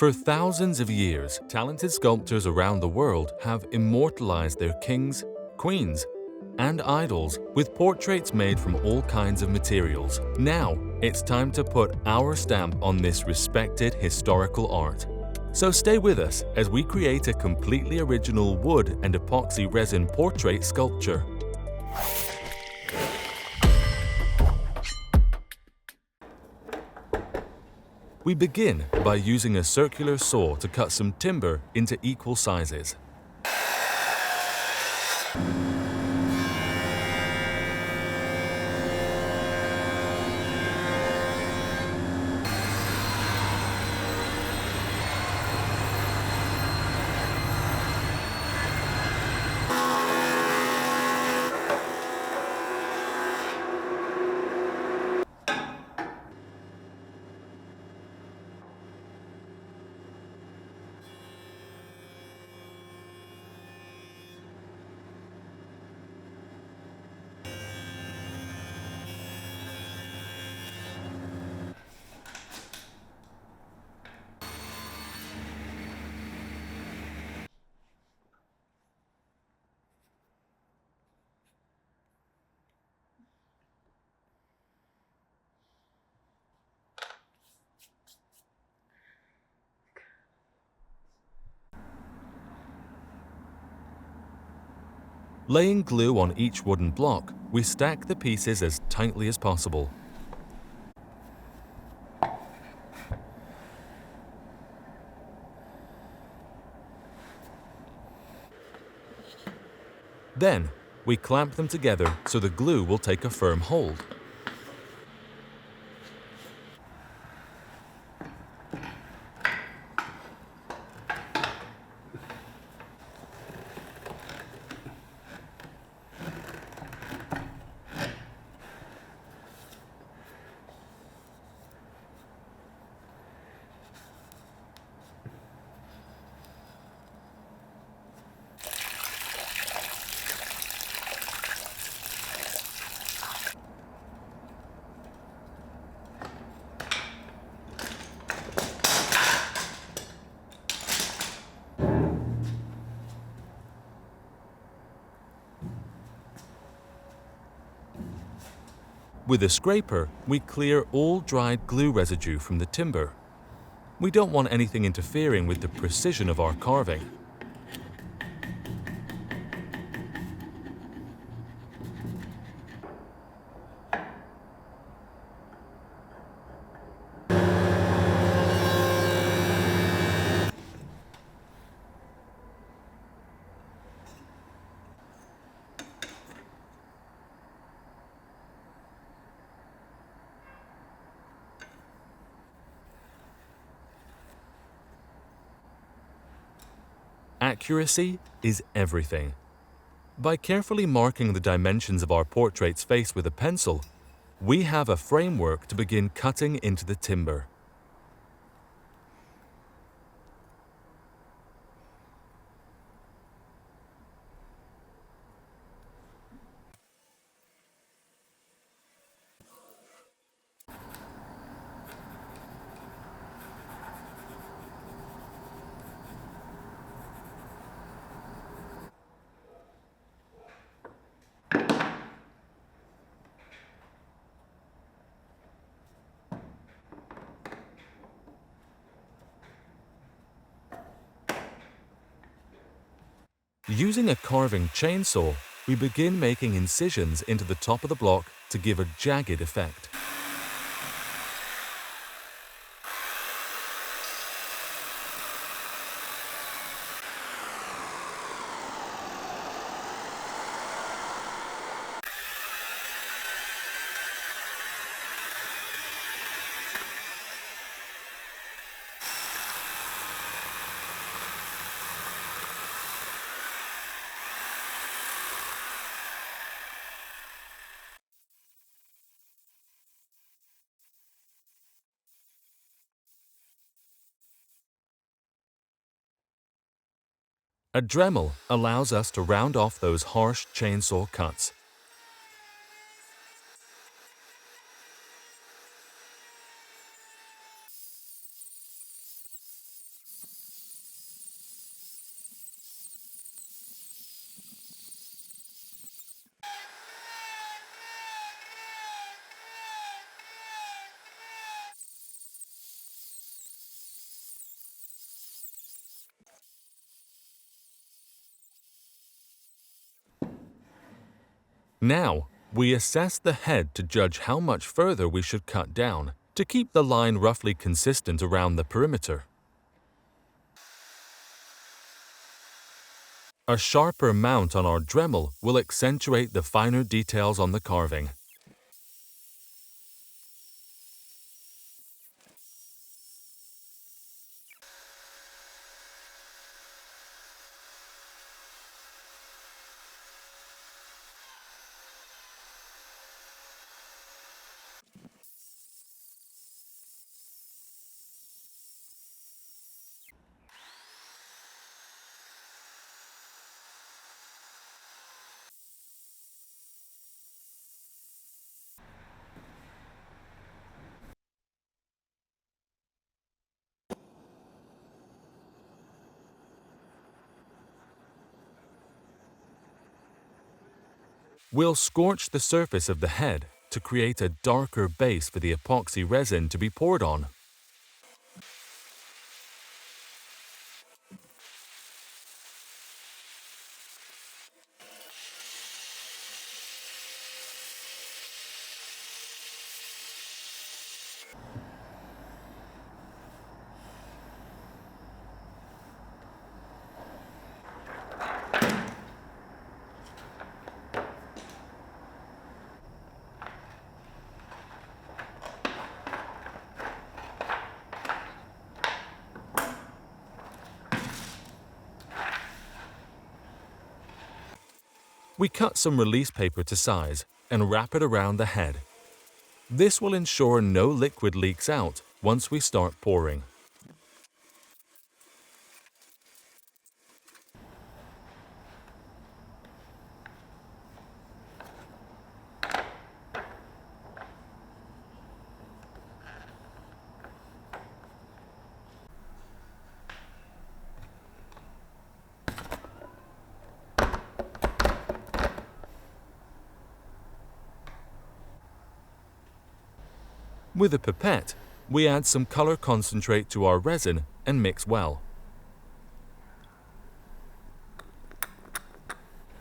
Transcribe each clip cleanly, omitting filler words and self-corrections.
For thousands of years, talented sculptors around the world have immortalized their kings, queens, and idols with portraits made from all kinds of materials. Now, it's time to put our stamp on this respected historical art. So stay with us as we create a completely original wood and epoxy resin portrait sculpture. We begin by using a circular saw to cut some timber into equal sizes. Laying glue on each wooden block, we stack the pieces as tightly as possible. Then, we clamp them together so the glue will take a firm hold. With a scraper, we clear all dried glue residue from the timber. We don't want anything interfering with the precision of our carving. Accuracy is everything. By carefully marking the dimensions of our portrait's face with a pencil, we have a framework to begin cutting into the timber. Using a carving chainsaw, we begin making incisions into the top of the block to give a jagged effect. A Dremel allows us to round off those harsh chainsaw cuts. Now, we assess the head to judge how much further we should cut down to keep the line roughly consistent around the perimeter. A sharper mount on our Dremel will accentuate the finer details on the carving. We'll scorch the surface of the head to create a darker base for the epoxy resin to be poured on. We cut some release paper to size and wrap it around the head. This will ensure no liquid leaks out once we start pouring. With a pipette, we add some color concentrate to our resin and mix well.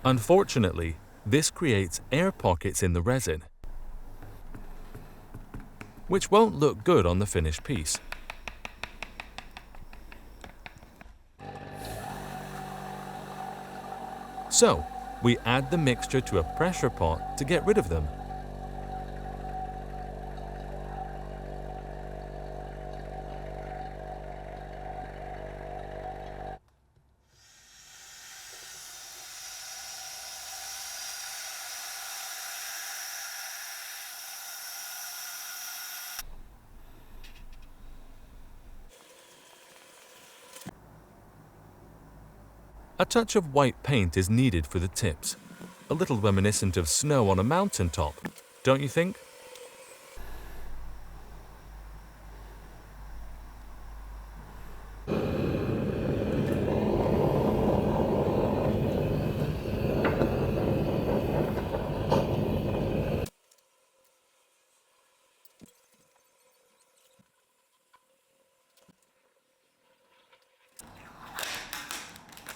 Unfortunately, this creates air pockets in the resin, which won't look good on the finished piece. So, we add the mixture to a pressure pot to get rid of them. A touch of white paint is needed for the tips, a little reminiscent of snow on a mountaintop, don't you think?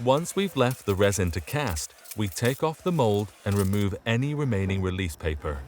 Once we've left the resin to cast, we take off the mold and remove any remaining release paper.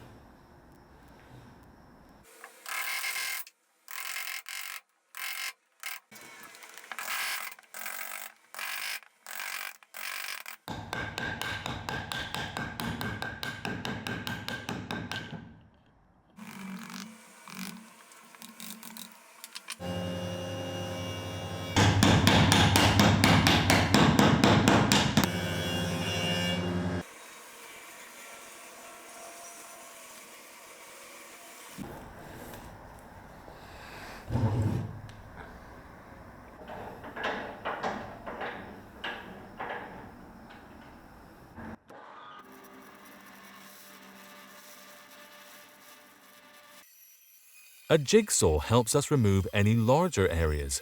A jigsaw helps us remove any larger areas.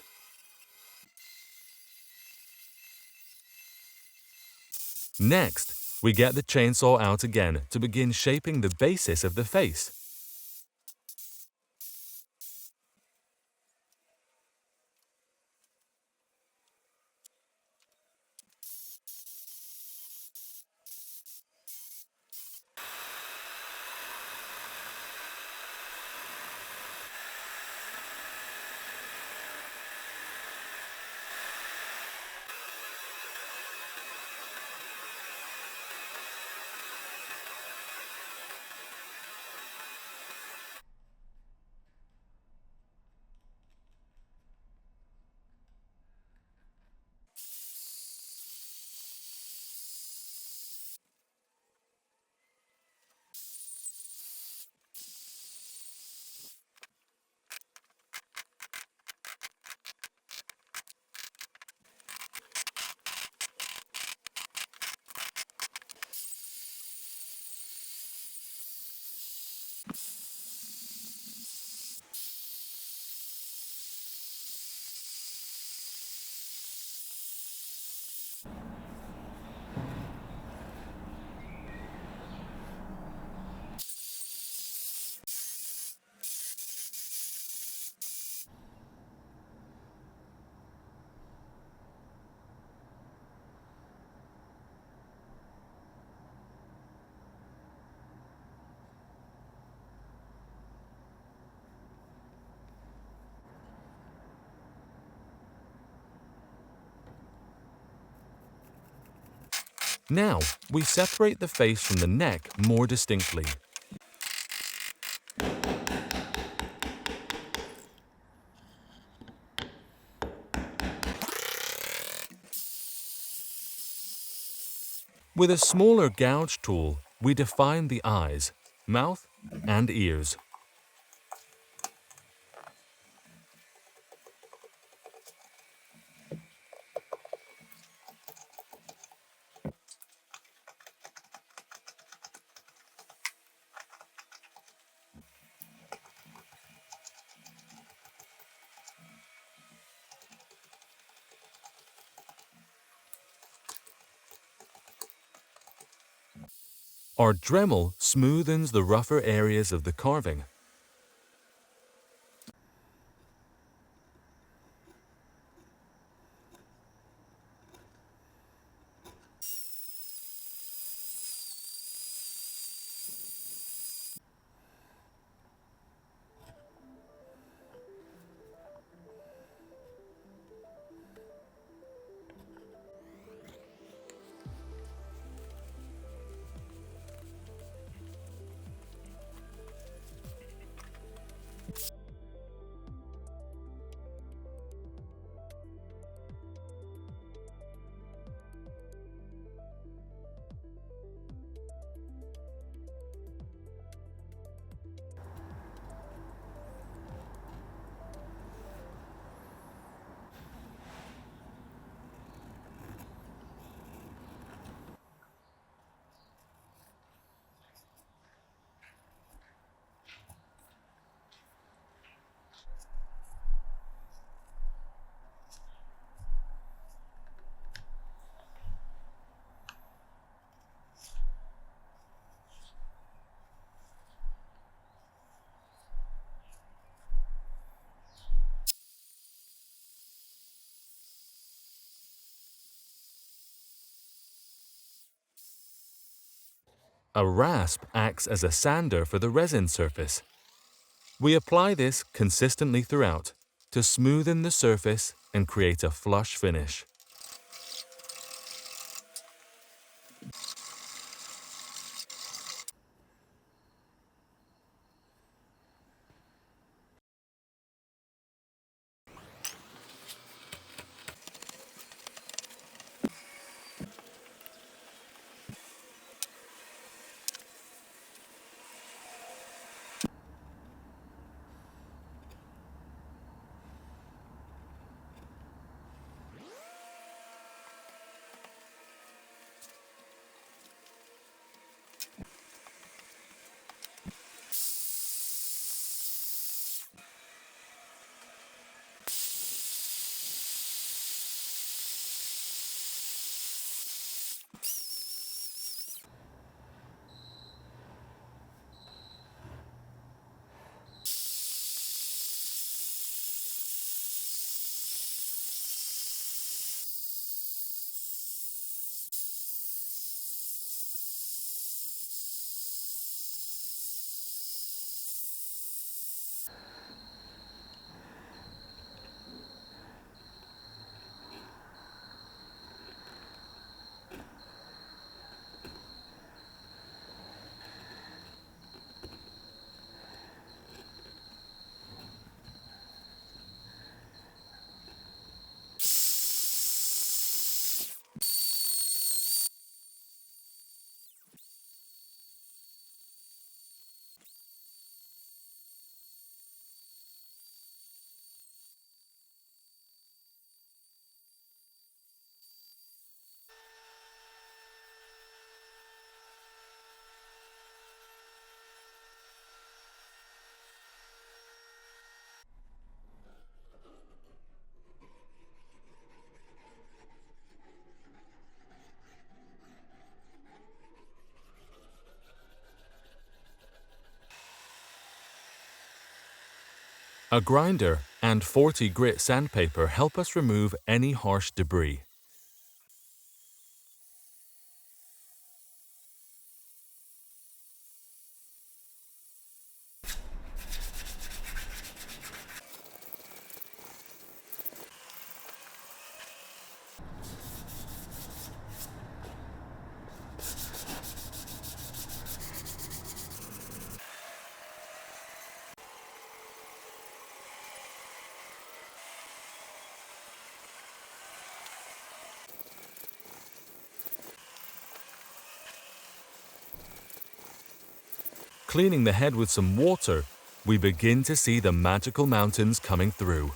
Next, we get the chainsaw out again to begin shaping the basis of the face. Now, we separate the face from the neck more distinctly. With a smaller gouge tool, we define the eyes, mouth, and ears. Our Dremel smoothens the rougher areas of the carving. A rasp acts as a sander for the resin surface. We apply this consistently throughout to smoothen the surface and create a flush finish. A grinder and 40 grit sandpaper help us remove any harsh debris. cleaning the head with some water, we begin to see the magical mountains coming through.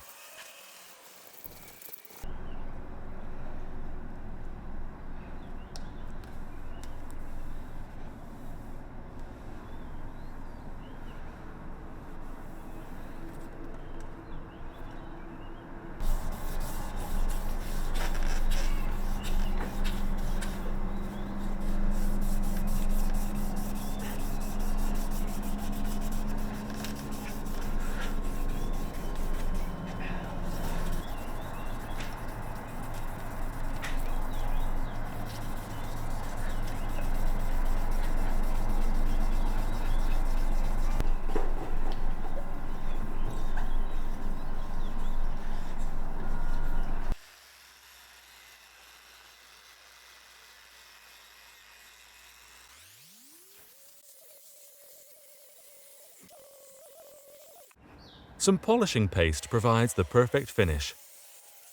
Some polishing paste provides the perfect finish.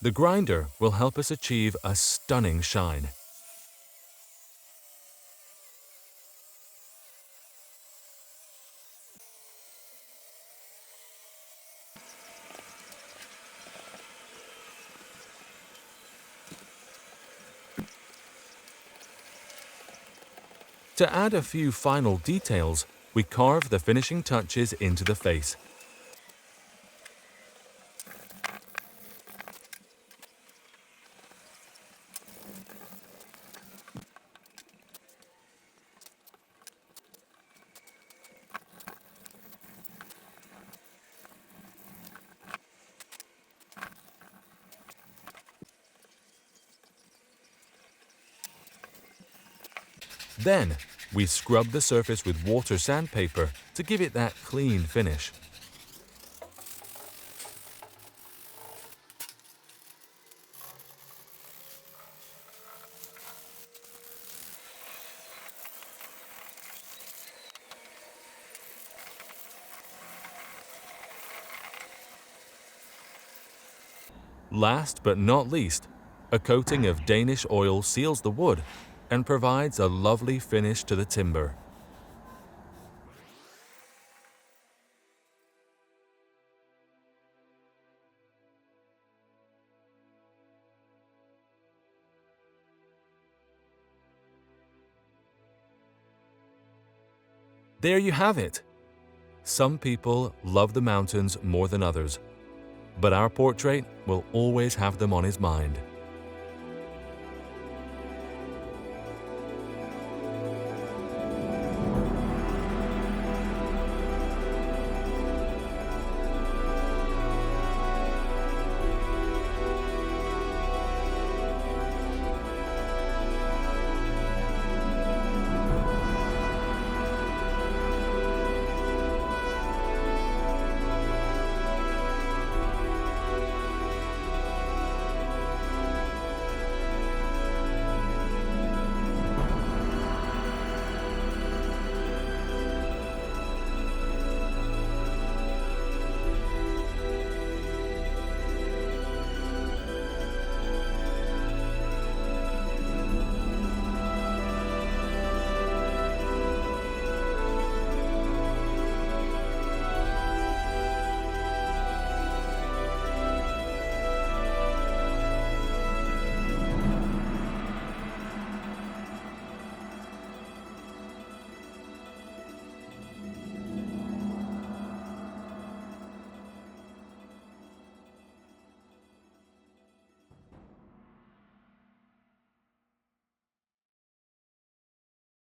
The grinder will help us achieve a stunning shine. To add a few final details, we carve the finishing touches into the face. Then, we scrub the surface with water sandpaper to give it that clean finish. Last but not least, a coating of Danish oil seals the wood and provides a lovely finish to the timber. There you have it. Some people love the mountains more than others, but our portrait will always have them on his mind.